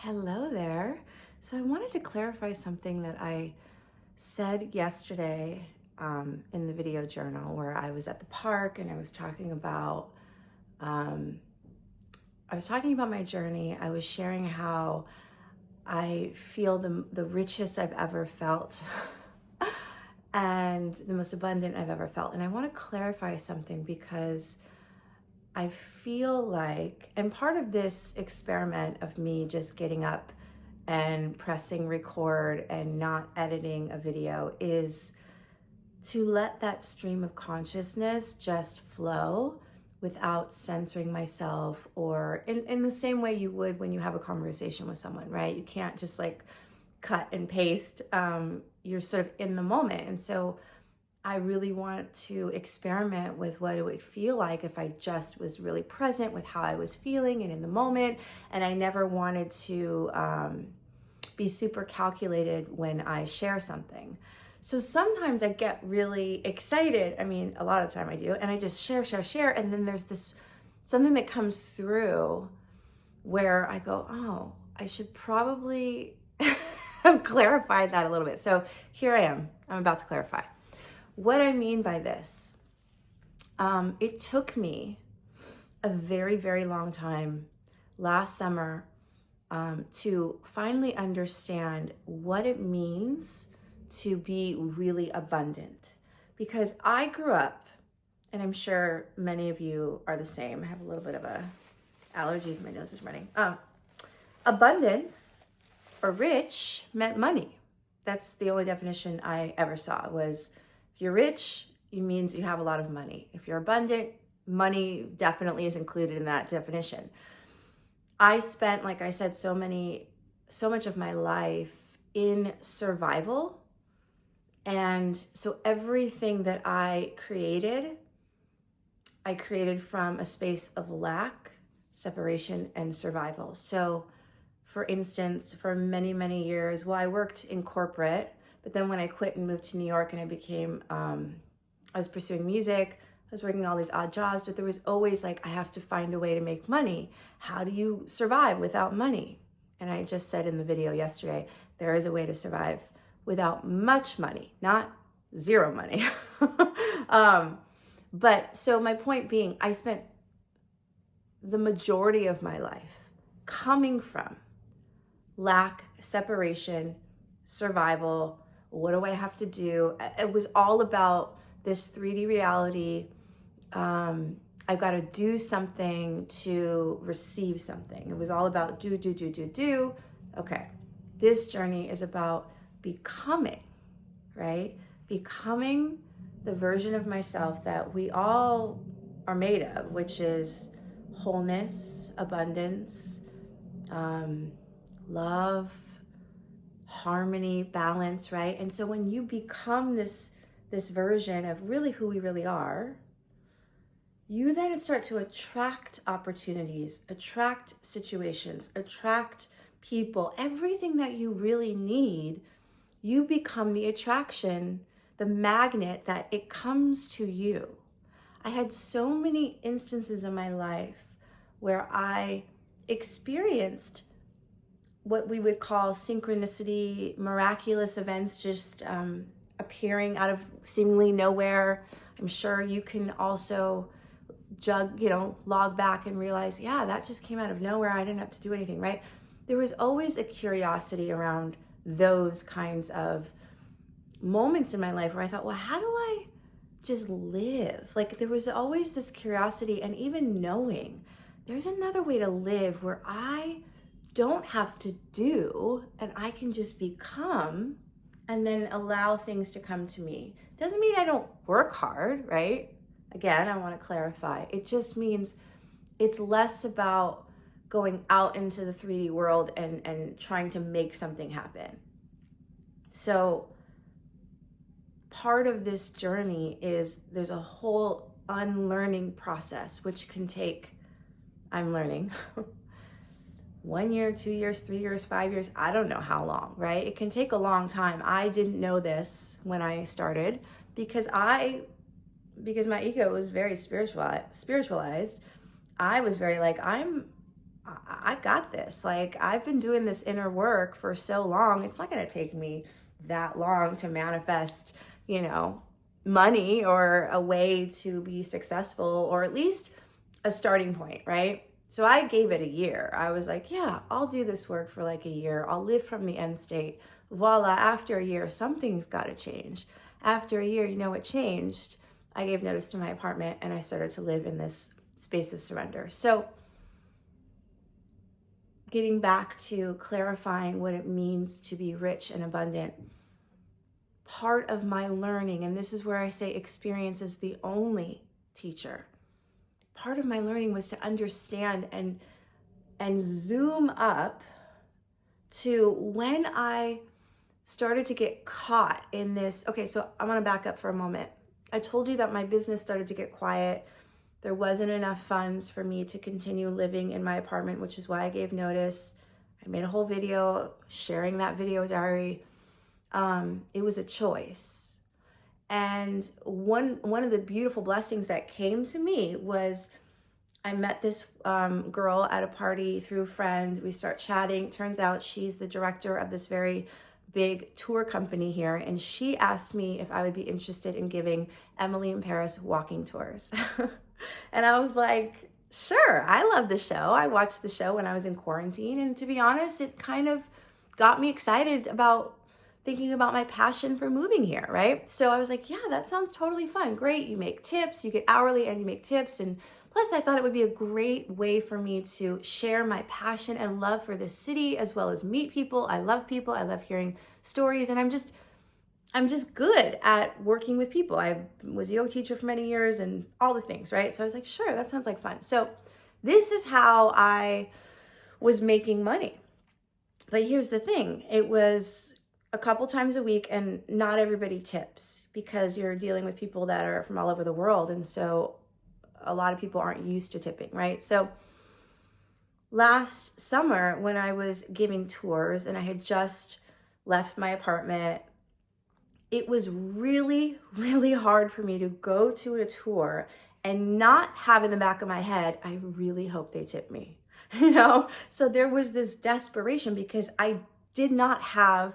Hello there. So I wanted to clarify something that I said yesterday in the video journal where I was at the park and um, I was talking about my journey. I was sharing how I feel the richest I've ever felt and the most abundant I've ever felt. And I want to clarify something because I feel like, and part of this experiment of me just getting up and pressing record and not editing a video is to let that stream of consciousness just flow without censoring myself, or in the same way you would when you have a conversation with someone, right? You can't just like cut and paste. You're sort of in the moment. And so I really want to experiment with what it would feel like if I just was really present with how I was feeling and in the moment. And I never wanted to be super calculated when I share something. So sometimes I get really excited. I mean, a lot of the time I do. And I just share. And then there's this something that comes through where I go, oh, I should probably have clarified that a little bit. So here I am. I'm about to clarify. What I mean by this, it took me a very, very long time last summer to finally understand what it means to be really abundant. Because I grew up, and I'm sure many of you are the same. I have a little bit of allergies, my nose is running. Abundance or rich meant money. That's the only definition I ever saw was, if you're rich, it means you have a lot of money. If you're abundant, money definitely is included in that definition. I spent, like I said, so much of my life in survival. And so everything that I created from a space of lack, separation, and survival. So for instance, for many, many years, I worked in corporate, but then when I quit and moved to New York and I was pursuing music, I was working all these odd jobs, but there was always like, I have to find a way to make money. How do you survive without money? And I just said in the video yesterday, there is a way to survive without much money, not zero money. But so my point being, I spent the majority of my life coming from lack, separation, survival. What do I have to do? It was all about this 3D reality. I've got to do something to receive something. It was all about do. Okay. This journey is about becoming, right? Becoming the version of myself that we all are made of, which is wholeness, abundance, love, harmony, balance, right? And so when you become this version of really who we really are, you then start to attract opportunities, attract situations, attract people, everything that you really need. You become the attraction, the magnet that it comes to you. I had so many instances in my life where I experienced what we would call synchronicity, miraculous events just appearing out of seemingly nowhere. I'm sure you can also log back and realize, yeah, that just came out of nowhere. I didn't have to do anything, right? There was always a curiosity around those kinds of moments in my life where I thought, well, how do I just live? Like there was always this curiosity, and even knowing there's another way to live where I don't have to do and I can just become and then allow things to come to me. Doesn't mean I don't work hard, right? Again, I want to clarify. It just means it's less about going out into the 3D world and trying to make something happen. So part of this journey is there's a whole unlearning process, which can take, I'm learning, 1 year, 2 years, 3 years, 5 years, I don't know how long, right? It can take a long time. I didn't know this when I started because my ego was very spiritualized. I was very like, I'm I got this. Like, I've been doing this inner work for so long. It's not going to take me that long to manifest, you know, money or a way to be successful, or at least a starting point, right? So I gave it a year. I was like, yeah, I'll do this work for like a year. I'll live from the end state. Voila, after a year, something's got to change. After a year, you know what changed? I gave notice to my apartment and I started to live in this space of surrender. So getting back to clarifying what it means to be rich and abundant, part of my learning, and this is where I say experience is the only teacher, part of my learning was to understand and zoom up to when I started to get caught in this. Okay, so I want to back up for a moment. I told you that my business started to get quiet. There wasn't enough funds for me to continue living in my apartment, which is why I gave notice. I made a whole video sharing that video diary. It was a choice. And one of the beautiful blessings that came to me was I met this girl at a party through a friend. We start chatting. Turns out she's the director of this very big tour company here. And she asked me if I would be interested in giving Emily in Paris walking tours. And I was like, sure, I love the show. I watched the show when I was in quarantine. And to be honest, it kind of got me excited about thinking about my passion for moving here, right? So I was like, yeah, that sounds totally fun. Great. You make tips, you get hourly and you make tips. And plus I thought it would be a great way for me to share my passion and love for this city, as well as meet people. I love people. I love hearing stories. And I'm just good at working with people. I was a yoga teacher for many years and all the things, right? So I was like, sure, that sounds like fun. So this is how I was making money. But here's the thing. It was a couple times a week, and not everybody tips because you're dealing with people that are from all over the world. And so a lot of people aren't used to tipping, right? So last summer when I was giving tours and I had just left my apartment, it was really, really hard for me to go to a tour and not have in the back of my head, I really hope they tip me, you know? So there was this desperation because I did not have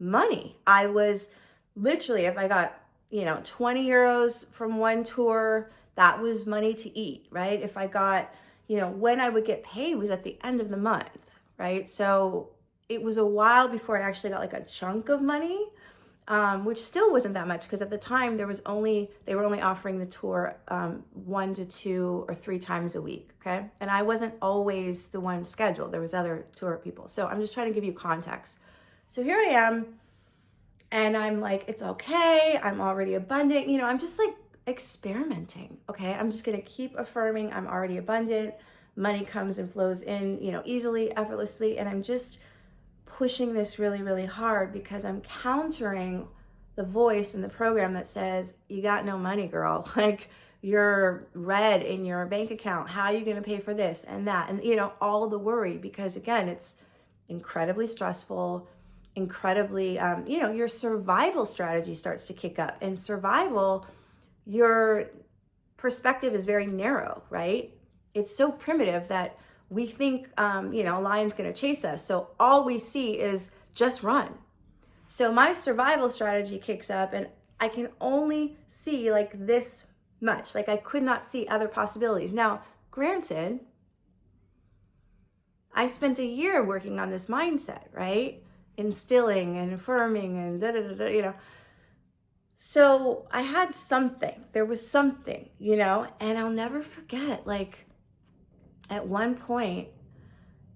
money. I was literally, if I got, 20 euros from one tour, that was money to eat, right? If I got, when I would get paid was at the end of the month, right? So it was a while before I actually got like a chunk of money, which still wasn't that much because at the time they were only offering the tour 1 to 2 or 3 times a week, okay? And I wasn't always the one scheduled. There was other tour people. So I'm just trying to give you context. So here I am, and I'm like, it's okay. I'm already abundant. I'm just like experimenting, okay? I'm just going to keep affirming I'm already abundant. Money comes and flows in, easily, effortlessly. And I'm just pushing this really, really hard because I'm countering the voice in the program that says, you got no money, girl. Like, you're red in your bank account. How are you going to pay for this and that? And, all the worry, because again, it's incredibly stressful, incredibly, your survival strategy starts to kick up. And survival, your perspective is very narrow, right? It's so primitive that we think, a lion's going to chase us. So all we see is just run. So my survival strategy kicks up and I can only see like this much. Like I could not see other possibilities. Now, granted, I spent a year working on this mindset, right? Instilling and affirming and So I had something. There was something, and I'll never forget, like, at one point,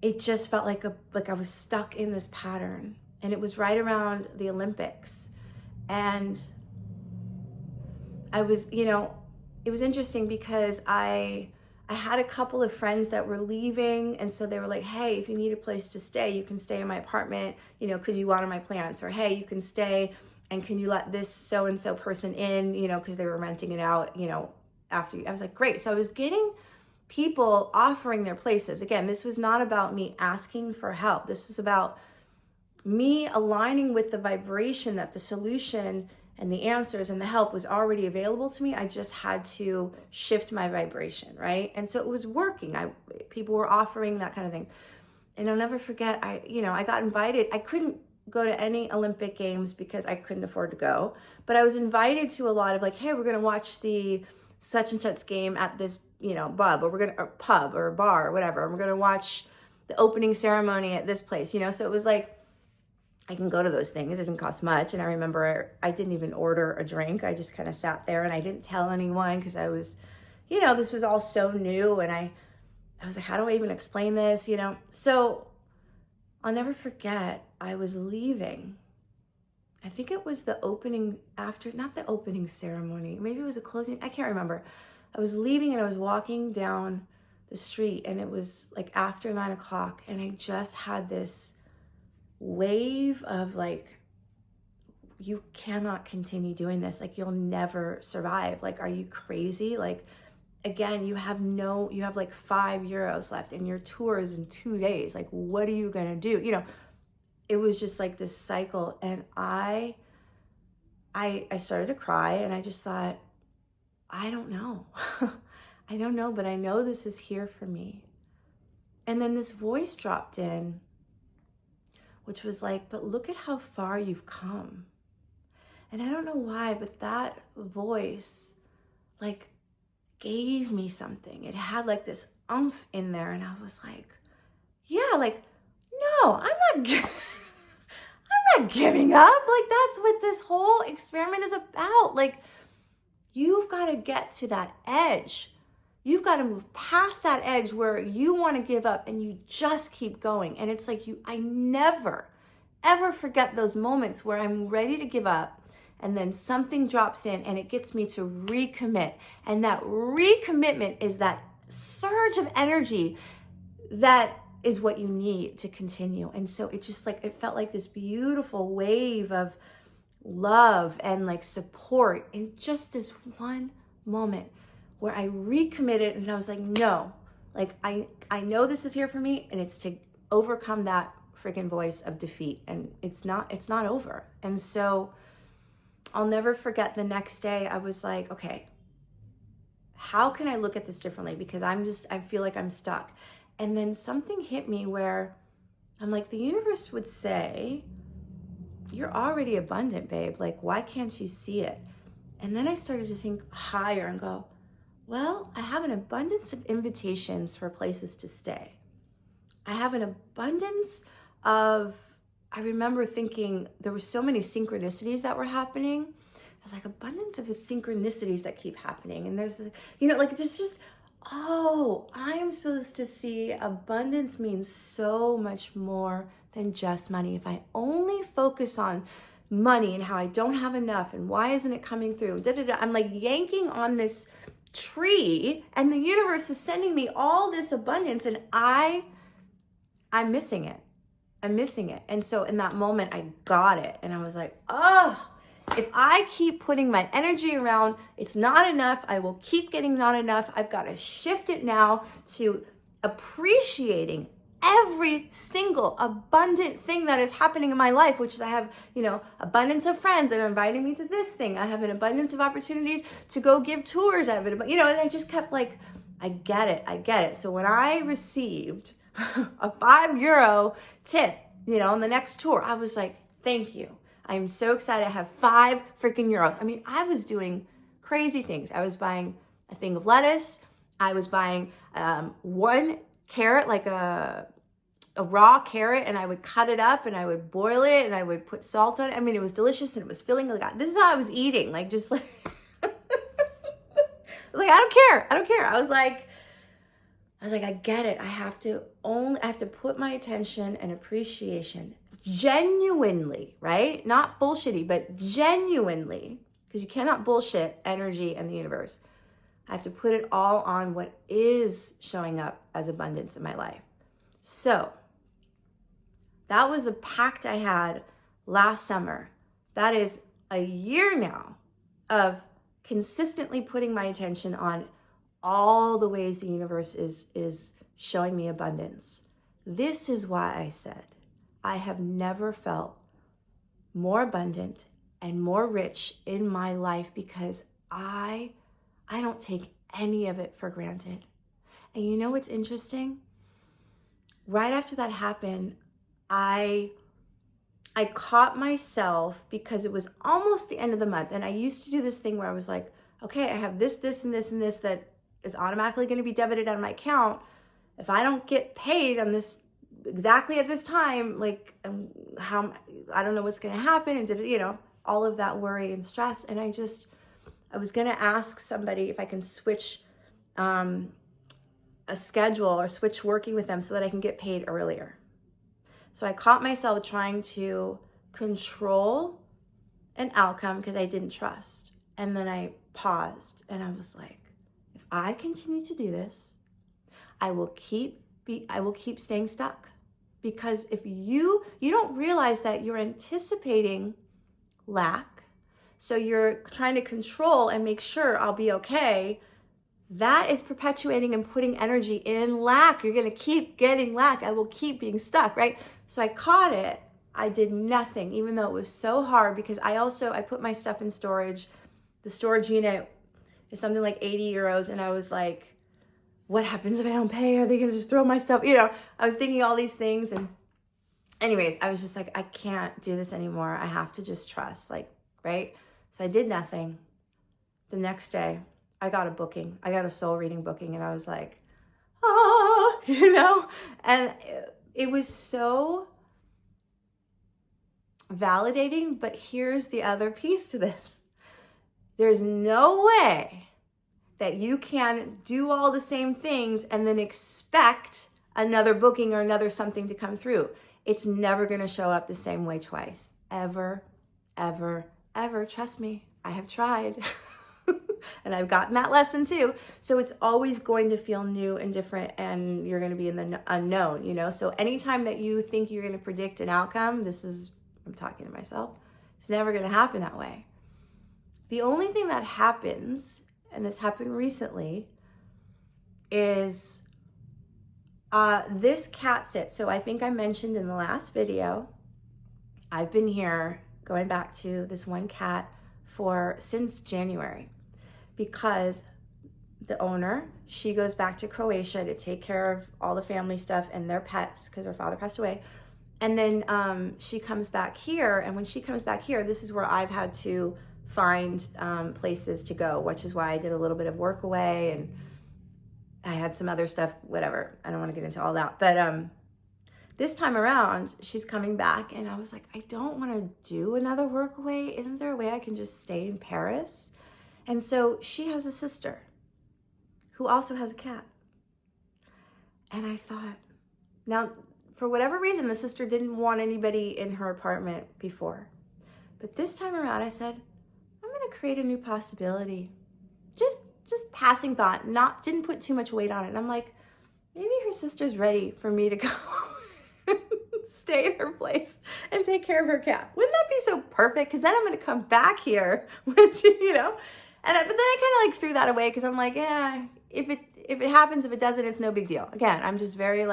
it just felt like I was stuck in this pattern. And it was right around the Olympics. And I was, it was interesting because I had a couple of friends that were leaving. And so they were like, hey, if you need a place to stay, you can stay in my apartment. Could you water my plants? Or, hey, you can stay and can you let this so-and-so person in, because they were renting it out, after you. I was like, great. So I was getting people offering their places. Again, this was not about me asking for help. This was about me aligning with the vibration that the solution and the answers and the help was already available to me. I just had to shift my vibration, right? And so it was working. People were offering that kind of thing. And I'll never forget, I got invited. I couldn't go to any Olympic Games because I couldn't afford to go, but I was invited to a lot of like, hey, we're going to watch the such and such game at this, pub, or pub or bar or whatever. And we're going to watch the opening ceremony at this place, so it was like, I can go to those things. It didn't cost much. And I remember I didn't even order a drink. I just kind of sat there and I didn't tell anyone because I was, this was all so new. And I was like, how do I even explain this, So I'll never forget, I was leaving. I think it was the opening not the opening ceremony. Maybe it was a closing. I can't remember. I was leaving and I was walking down the street and it was like after 9:00 and I just had this wave of like, you cannot continue doing this. Like, you'll never survive. Like, are you crazy? Like, again, you have like €5 left and your tour is in 2 days. Like, what are you going to do? It was just like this cycle. And I started to cry and I just thought, I don't know. I don't know, but I know this is here for me. And then this voice dropped in, which was like, but look at how far you've come. And I don't know why, but that voice like gave me something. It had like this umph in there. And I was like, yeah, like, no, I'm not giving up. Like, that's what this whole experiment is about. Like, you've got to get to that edge. You've got to move past that edge where you want to give up and you just keep going. And it's like I never, ever forget those moments where I'm ready to give up and then something drops in and it gets me to recommit. And that recommitment is that surge of energy that is what you need to continue. And so it just like, it felt like this beautiful wave of love and like support in just this one moment where I recommitted and I was like, no, like I know this is here for me and it's to overcome that freaking voice of defeat. And it's not over. And so I'll never forget the next day I was like, okay, how can I look at this differently? Because I feel like I'm stuck. And then something hit me where I'm like, the universe would say, you're already abundant, babe. Like, why can't you see it? And then I started to think higher and go, well, I have an abundance of invitations for places to stay. I have an abundance of, I remember thinking there were so many synchronicities that were happening. I was like, abundance of synchronicities that keep happening. And there's, there's just, I'm supposed to see abundance means so much more than just money. If I only focus on money and how I don't have enough and why isn't it coming through, I'm like yanking on this tree and the universe is sending me all this abundance and I'm missing it. I'm missing it. And so in that moment I got it and I was like, if I keep putting my energy around, it's not enough. I will keep getting not enough. I've got to shift it now to appreciating every single abundant thing that is happening in my life, which is I have, abundance of friends that are inviting me to this thing. I have an abundance of opportunities to go give tours. I have it, and I just kept like, I get it. So when I received a €5 tip, on the next tour, I was like, thank you. I'm so excited. I have €5 freaking. I mean, I was doing crazy things. I was buying a thing of lettuce. I was buying 1 carrot, like a raw carrot, and I would cut it up and I would boil it and I would put salt on it. I mean, it was delicious and it was filling. Like, this is how I was eating. Like, just like, I was like, I don't care. I was like, I get it. I have to put my attention and appreciation genuinely, right? Not bullshitty, but genuinely, because you cannot bullshit energy and the universe. I have to put it all on what is showing up as abundance in my life. So that was a pact I had last summer. That is a year now of consistently putting my attention on all the ways the universe is showing me abundance. This is why I said I have never felt more abundant and more rich in my life because I don't take any of it for granted. And you know what's interesting? Right after that happened, I caught myself because it was almost the end of the month. And I used to do this thing where I was like, okay, I have this, this, and this, and this that is automatically going to be debited out of my account. If I don't get paid on this exactly at this time, like how, I don't know what's going to happen. And did it, all of that worry and stress. And I was going to ask somebody if I can switch a schedule or switch working with them so that I can get paid earlier. So I caught myself trying to control an outcome because I didn't trust. And then I paused and I was like, if I continue to do this, I will keep staying stuck. Because if you don't realize that you're anticipating lack, so you're trying to control and make sure I'll be okay, that is perpetuating and putting energy in lack. You're going to keep getting lack. I will keep being stuck, right? So I caught it. I did nothing, even though it was so hard because I put my stuff in storage. The storage unit is something like 80 euros. And I was like, what happens if I don't pay? Are they going to just throw my stuff? I was thinking all these things. And anyways, I was just like, I can't do this anymore. I have to just trust, right? So I did nothing. The next day, I got a booking. I got a soul reading booking. And I was like, and it was so validating. But here's the other piece to this. There's no way that you can do all the same things and then expect another booking or another something to come through. It's never going to show up the same way twice. Ever, ever, ever. Trust me, I have tried. And I've gotten that lesson too. So it's always going to feel new and different and you're going to be in the unknown, So anytime that you think you're going to predict an outcome, I'm talking to myself, it's never going to happen that way. The only thing that happens, and this happened recently, is this cat sit. So I think I mentioned in the last video, I've been here going back to this one cat since January because the owner, she goes back to Croatia to take care of all the family stuff and their pets because her father passed away. And then she comes back here. And when she comes back here, this is where I've had to find places to go, which is why I did a little bit of work away and I had some other stuff, whatever. I don't want to get into all that. But this time around, she's coming back and I was like, I don't want to do another work away. Isn't there a way I can just stay in Paris? And so she has a sister who also has a cat. And I thought, now, for whatever reason, the sister didn't want anybody in her apartment before. But this time around, I said, I'm going to create a new possibility. Just passing thought, didn't put too much weight on it. And I'm like, maybe her sister's ready for me to go stay in her place and take care of her cat. Wouldn't that be so perfect? Because then I'm going to come back here, which, but then I kind of threw that away because I'm like, yeah, if it happens, if it doesn't, it's no big deal. Again, I'm just very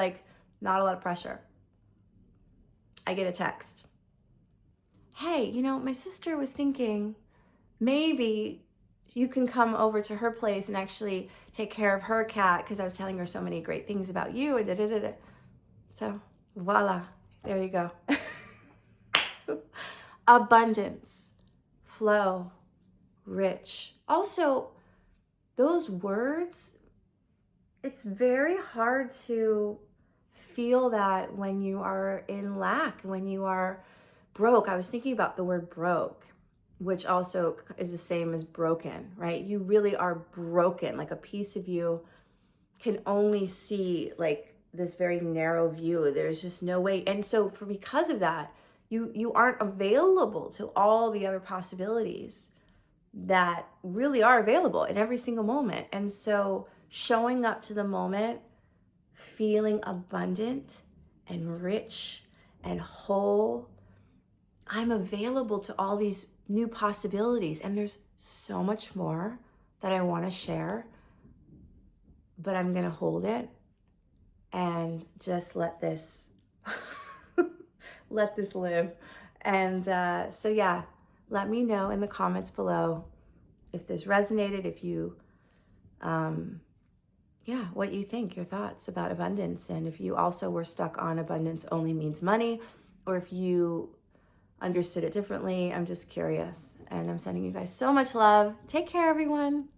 not a lot of pressure. I get a text. Hey, my sister was thinking maybe you can come over to her place and actually take care of her cat because I was telling her so many great things about you and da-da-da-da. So voila, there you go. Abundance, flow, rich. Also, those words, it's very hard to feel that when you are in lack, when you are broke. I was thinking about the word broke, which also is the same as broken, right? You really are broken. Like a piece of you can only see this very narrow view. There's just no way. And so because of that, you aren't available to all the other possibilities that really are available in every single moment. And so showing up to the moment, feeling abundant and rich and whole, I'm available to all these new possibilities. And there's so much more that I want to share, but I'm going to hold it and just let this live. And so yeah, let me know in the comments below if this resonated, if you, what you think, your thoughts about abundance, and if you also were stuck on abundance only means money, or if you understood it differently. I'm just curious, and I'm sending you guys so much love. Take care, everyone.